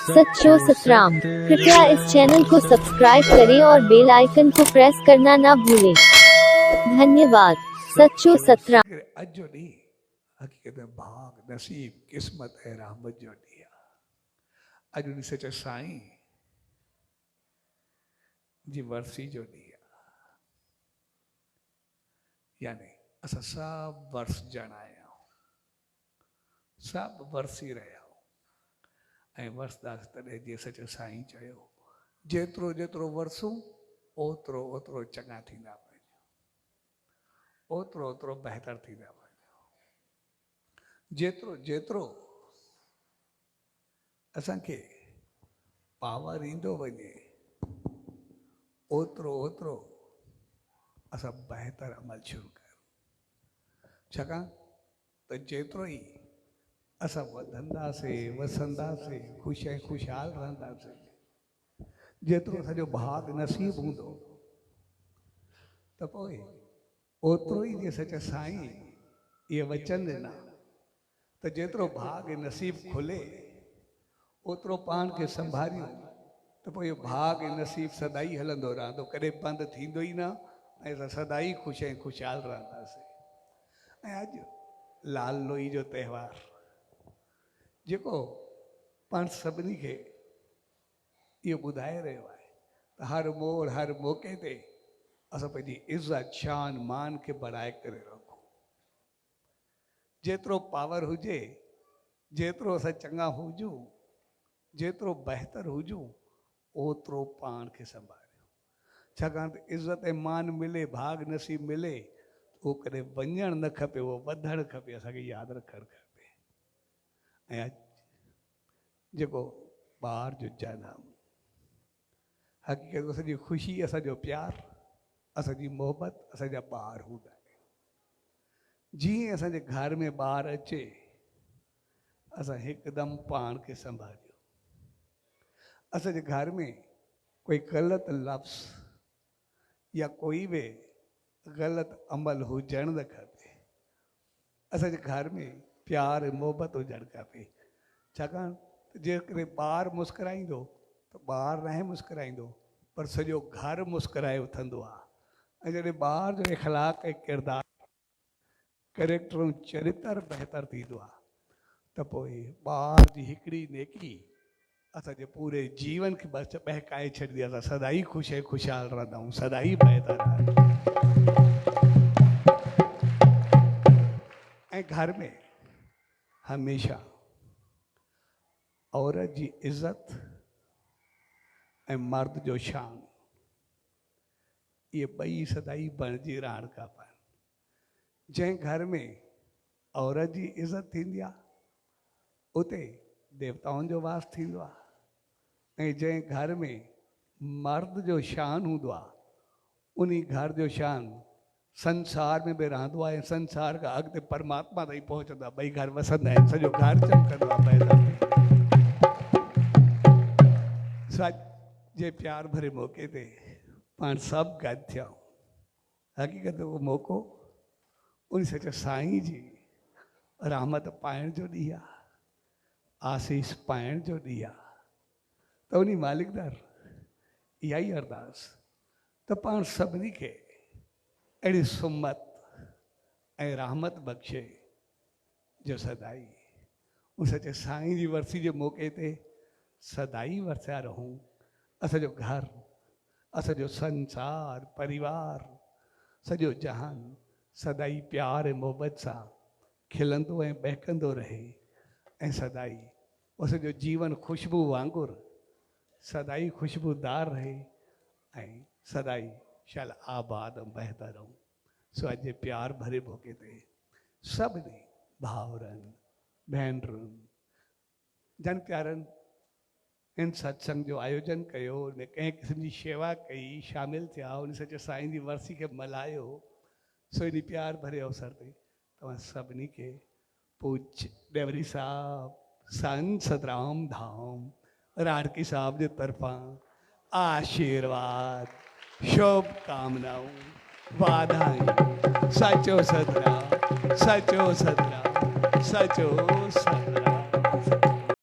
सच्चो सतराम। कृपया इस चैनल को सब्सक्राइब करें और बेल आइकन को प्रेस करना ना भूलें। धन्यवाद। सच्चो सतराम। अजो नहीं हकीकत में भाग नसीब किस्मत है रहमत जो दिया अजो नहीं सच साईं जी वर्सी जो दिया यानी असा सब वर्ष जनाया सब वर्सी रहा ऐं वर्षदास तॾहिं जीअं सच साईं चयो जेतिरो जेतिरो वर्सूं ओतिरो ओतिरो चङा थींदा वञो ओतिरो ओतिरो बहितर थींदा वञो जेतिरो जेतिरो असांखे पावर ईंदो वञे ओतिरो ओतिरो असां बहितर अमल शुरू कयूं छाकाणि त जेतिरो ई असां वधंदासीं वसंदासीं ख़ुशि ऐं ख़ुशहाल रहंदासीं जेतिरो असांजो भाग नसीब हूंदो त पोइ ओतिरो ई जीअं सच साईं इहे वचन ॾिना त जेतिरो भाग ऐं नसीब खुले ओतिरो पाण खे संभालियूं त पोइ इहो भाग ऐं नसीब सदाई हलंदो रहंदो कॾहिं बंदि थींदो ई न ऐं असां सदाई ख़ुशि ऐं ख़ुशहाल रहंदासीं ऐं अॼु लाल लोई जो त्योहारु जेको पाण सभिनी खे इहो ॿुधाए रहियो आहे त हर मोड़ हर मौक़े ते असां पंहिंजी इज़त शान मान खे बढ़ाए करे रखूं जेतिरो पावर हुजे जेतिरो असां चङा हुजूं जेतिरो बहितर हुजूं ओतिरो पाण खे संभालियूं छाकाणि त इज़त ऐं मान मिले भाग नसीब मिले उहो कॾहिं वञणु न खपे उहो वधणु खपे असांखे यादि रखणु खपे ऐं अॼु जेको ॿार जो जनम हक़ीक़त असांजी ख़ुशी असांजो प्यारु असांजी मोहबत असांजा ॿार हूंदा आहिनि जीअं असांजे घर में ॿार अचे असां हिकदमि पाण खे संभालियो असांजे घर में कोई ग़लति लफ़्ज़ या कोई बि ग़लति अमल हुजणु न खपे असांजे घर में प्यार ऐं मोहबत हुजणु खपे छाकाणि जेकॾहिं ॿार मुस्कुराईंदो त ॿार नाहे मुस्कुराईंदो पर सॼो घर मुस्कुराए उथंदो आहे ऐं जॾहिं ॿार जो इख़लाक़ ऐं किरदारु कैरेक्टर ऐं चरित्र बहितर थींदो आहे त पोइ ॿार जी हिकिड़ी नेकी असांजे पूरे जीवन खे बहकाए छॾींदी आहे असां सदाई ख़ुशि ऐं ख़ुशहाल रहंदा आहियूं सदाई बहितर ऐं घर में हमेशा औरत जी इज़त ऐं मर्द जो शान इहे ॿई सदाई बणिजी रहणु खपनि जंहिं घर में औरत जी इज़त थींदी आहे उते देवताउनि जो वास थींदो आहे ऐं जंहिं घर में मर्द जो शान हूंदो आहे उन घर जो शान संसार में बि रहंदो आहे ऐं संसार खां अॻिते परमात्मा ताईं पहुचंदो आहे ॿई घर वसंदा आहिनि सॼो घर चमकंदो आहे सच जे प्यार भरे मौक़े ते पाण सभु गॾु थियूं हक़ीक़त उहो मौक़ो उन सच साईं जी रहमत पाइण जो ॾींहुं आहे आसीस पाइण जो ॾींहुं आहे त उन मालिक दर इहा ई अरदास त पाण सभिनी खे अहिड़ी सुमत ऐं रहमत बख़्शे जो सदाई उन सचे साईं जी वरसी जे मौक़े ते सदाई वरसिया रहूं असांजो घर असांजो संसार परिवार सॼो जहान सदाई प्यार ऐं मोहबत सां खिलंदो ऐं बहकंदो रहे ऐं सदाई असांजो जीवन ख़ुशबू वांगुरु सदाई ख़ुशबूदार रहे ऐं सदाई शाल आबाद ऐं बहितर रहूं सो अॼु प्यार भरे मौक़े ते सभिनी भाउरनि भेनरुनि जन प्यारनि इन सत्संग जो आयोजन कयो ने कंहिं क़िस्म जी शेवा कई शामिल थिया उन सच साईं जी वरसी खे मल्हायो सो इन प्यार भरे अवसर ते तव्हां सभिनी खे पूज्य डेवरी साहब संत सतराम धाम राणकी साहब जे तरफ़ां आशीर्वाद शुभकामनाऊं वाधायूं सचो सतराम सचो सतराम सचो सतराम।